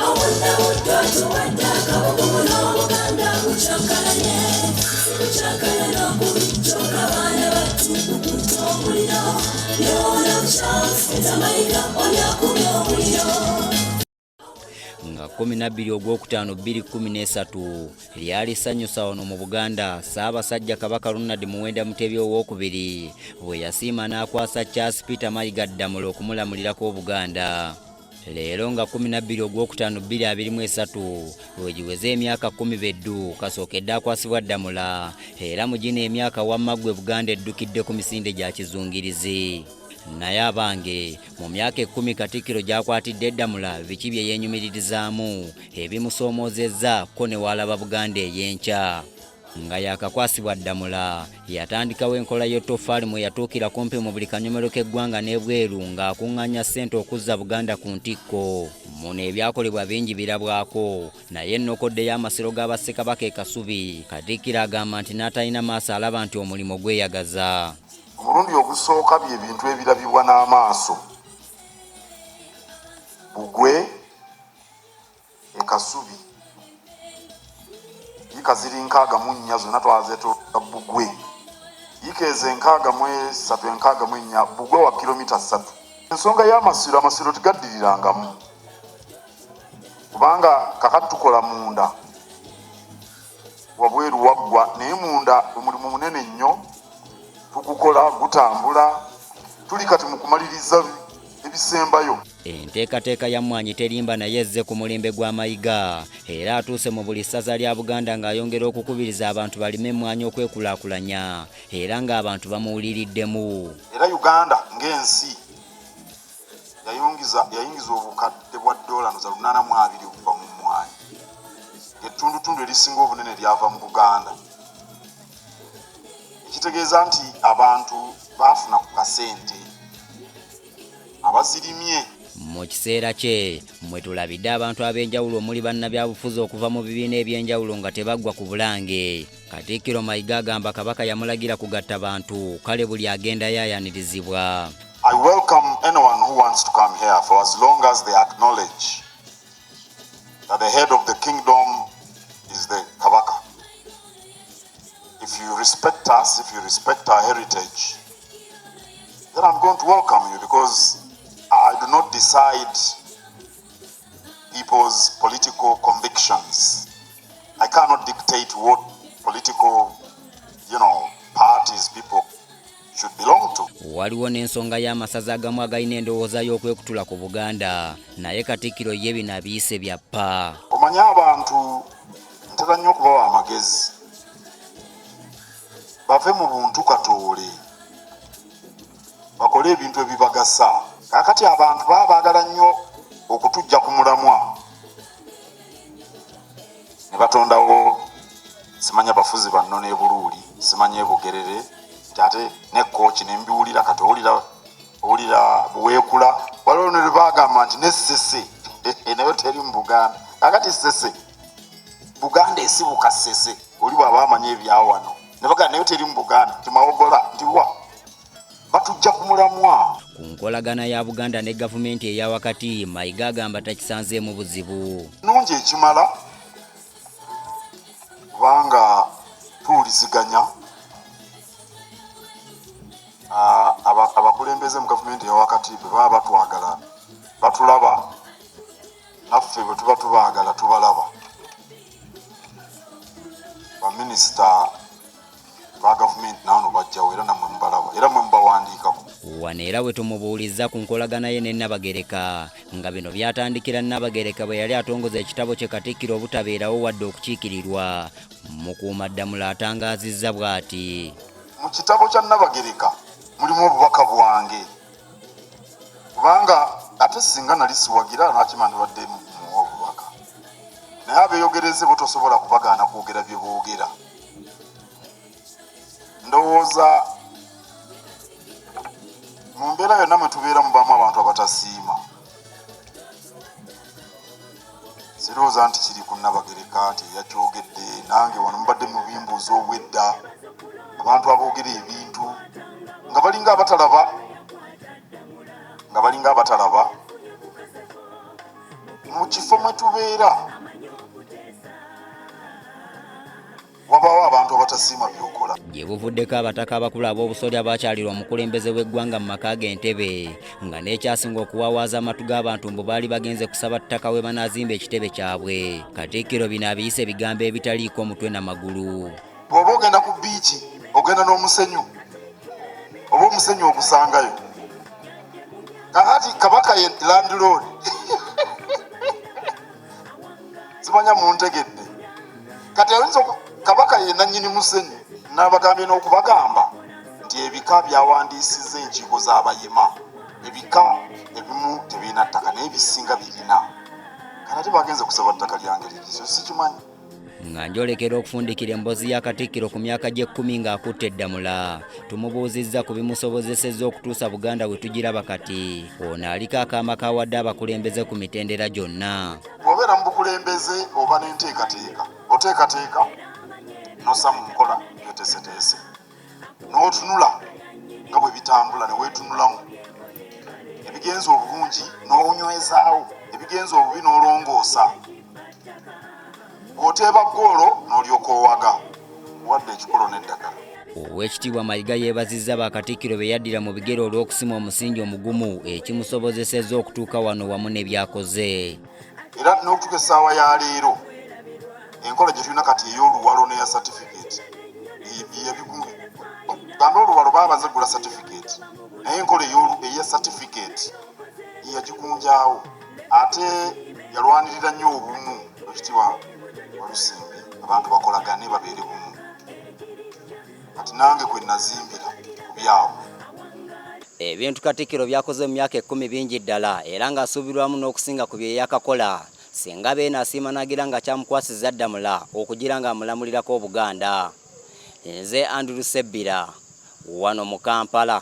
nga 12 Ogwokutaano 2013 lyali ssanyusa wano mu Buganda Ssaabasajja Kabaka Ronald Muwenda Mutebi owookubiri bwe yasiima n'akwasa Charles Peter Mayiga Ddamula okumulamulirako Obuganda. Leero nga 12 Ogwokutaano 2023 we giweze emyaka 10 beddu kasookedde akwasibwa Ddamula era mu gino emyaka wamma ggwe Buganda eddukidde ku misinde gya kizungirizi. Naye abange mu myaka 10 Katikkiro gy'akwatidde Ddamula biki bye yeenyumiririzaamu ebimusoomoozezza ko ne waalaba Buganda ey'enkya. Nga yakakwasibwa Ddamula yatandikawo enkola y'ettoffaali mwe yatuukira kumpi mu buli kanyomero k'eggwanga n'ebweru ng'akuŋŋaanya ssente okuzza Buganda ku ntikko. Muno ebyakolebwa bingi birabwako, naye ennokodde y'amasiro g'Abassekabaka e Kasubi Katikkiro agamba nti n'atalina maaso alaba nti omulimo gweyagaza. Omulundi ogusooka bye bintu ebirabibwa n'amaaso. Bugwe e Kasubi yika ziri 64 zonna twazeetooloola Bugwe. Yika ezo 63 Bugwe wa kilomita 3. Ensonga y'amasiro, amasiro tegaddirirangamu kubanga kakati tukola munda wabweru waggwa naye munda omulimu munene nnyo tugukola gutambula tuli kati mu kumaliriza ebisembayo. Enteekateeka ya mmwanyi terimba naye ezze ku mulembe gwa Mayiga era atuuse mu buli ssaza lya Buganda ng'ayongera okukubiriza abantu balime emmwanyi okwekulaakulanya era ng'abantu bamuwuliriddemu. Era Uganda ng'ensi yayingiza obukadde bwa $820 okuva mu mmwanyi. Ettundutundu erisinga obunene lyava mu Buganda. Ekitegeeza nti abantu baafuna ku kasente abazirimye. Mu kiseera kye mwe tulabidde abantu ab'enjawulo omuli bannabyabufuzi okuva mu bibiina eby'enjawulo nga tebaggwa ku bulange. Katikkiro Mayiga agamba Kabaka yamulagira kugatta bantu kale buli agenda yaayanirizibwa. I welcome anyone who wants to come here for as long as they acknowledge that the head of the kingdom is the Kabaka. If you respect us, if you respect our heritage, then I'm going to welcome you because I do not decide people's political convictions. I cannot dictate what political, parties people should belong to. Waliwo n'ensonga y'amasaza agamu agalina endowooza y'okwekutula ku Buganda naye Katikkiro ye bino abiyise byappa. Omanye abantu ntera nnyo okubawa amagezi bave mu buntu katoole bakole ebintu ebibagasa. Kakati abantu baba baagala nnyo okutujja ku mulamwa ne batondawo simanya bafuzi banno n'ebuluuli simanya ebugerere nti ate ne kooki ne mbiwulira kati owulira buweekula waliwo ne bagamba nti n'essese nayo teri mu Buganda. Kakati ssese Buganda esibuka ssese oli bw'aba amanya ebyawano ne bagamba nayo teri mu Buganda timawogola nti wa batujja ku mulamwa. Ku nkolagana ya Buganda ne gavumenti eya wakati Mayiga agamba takisanzeemu buzibu. Nungi ekimala kubanga tuwuliziganya abakulembeze mu gavumenti eya wakati bwe baba batwagala batulaba naffe bwe tuba tubaagala tubalaba. Baminisita ba gavumenti naano bajjawo era nammwe mubalaba era mwe mubawandiikako. Wano era we tumubuuliza ku nkolagana ye ne Nabagereka nga bino byatandikira Nabagereka bwe yali atongoza ekitabo kye Katikkiro obutabeerawo wadde okukiikirirwa. Mukuumaddamula atangaazizza bw'ati. Mu kitabo kya Nabagereka mulimu obubaka bwange kubanga ate singa nali siwagira nakima ndibadde muwa obubaka naye abeeyogereze bo tosobola kubagaana kwogera bye boogera. Ndowooza mu mbeera yonna mwe tubeera mubamu abantu abatasiima. Sirowooza nti kiri ku Nabagereka nti yakyogedde nange wano mubadde mu bimbuuza obwedda abantu aboogera ebintu nga balinga abatalaba mu kifo mwe tubeera wabaawo abantu abatasiima byokola. Gye buvuddeko abataka abakulu ab'obusolya bakyalira omukulembeze w'eggwanga mu maka g'entebe nga n'ekyasinga okuwawaaza amatu g'abantu mbu baali bagenze kusaba ttaka we banaazimba ekitebe kyabwe. Katikkiro bino abiyise ebigambo ebitaliiko mutwe na magulu. Bw'oba ogenda ku biiki ogenda n'omusenyu oba omusenyu ogusangayo kakati kabaka ye landlord simanya muntegedde kati ayinza kabaka ye nannyini musenyu n'abagambye n'okubagamba nti ebika byawandiisizza enkiiko z'abayima ebika ebimu tebiina ttaka naye ebisinga birina kanate bagenze kusaba ttaka lyange lirizo sikimanyi. Nga njolekera okufundikira emboozi ya Katikkiro ku myaka gye Kkumi ng'akutte eddamula tumubuuzizza ku bimusobozesezza okutuusa Buganda we tugiraba kati. Ono aliko akaama kawadde abakulembeze ku mitendera gyonna. Bw'obeera mu bukulembeze oba n'enteekateeka oteekateeka n'ossa mu nkola byoteeseteese n'otunula nga bwe bitambula ne weetunulamu ebigenza obulungi n'onywezaawo ebigenza obubi n'olongoosa oteeba ggoolo n'olyoka owaga wadde ekikolo n'eddagala. Oweekitiibwa Mayiga yeebazizza ba Katikkiro be yaddira mu bigere olw'okusima omusingi omugumu ekimusobozesezza okutuuka wano wamu ne byakoze. Era n'okutuuka essaawa ya leero enkola gye tulina kati ey'oluwalo n'eya certificate gamba oluwalo baba bazigula certificate naye enkola eya certificate yagigunjaawo ate yalwanirira nnyo obumu ekitiibwa walusimbi abantu bakolagane babeere bumu kati nange kwe nazimbira ku byawo. Ebintu Katikkiro byakoze mu myaka 10 bingi ddala era ng'asuubirwamu n'okusinga ku bye yakakola singa beena asiima nagira nga kyamukwasizza ddamula okugira ng'amulamulirako Obuganda. Nze Andrew Sebbira wano mu Kampala.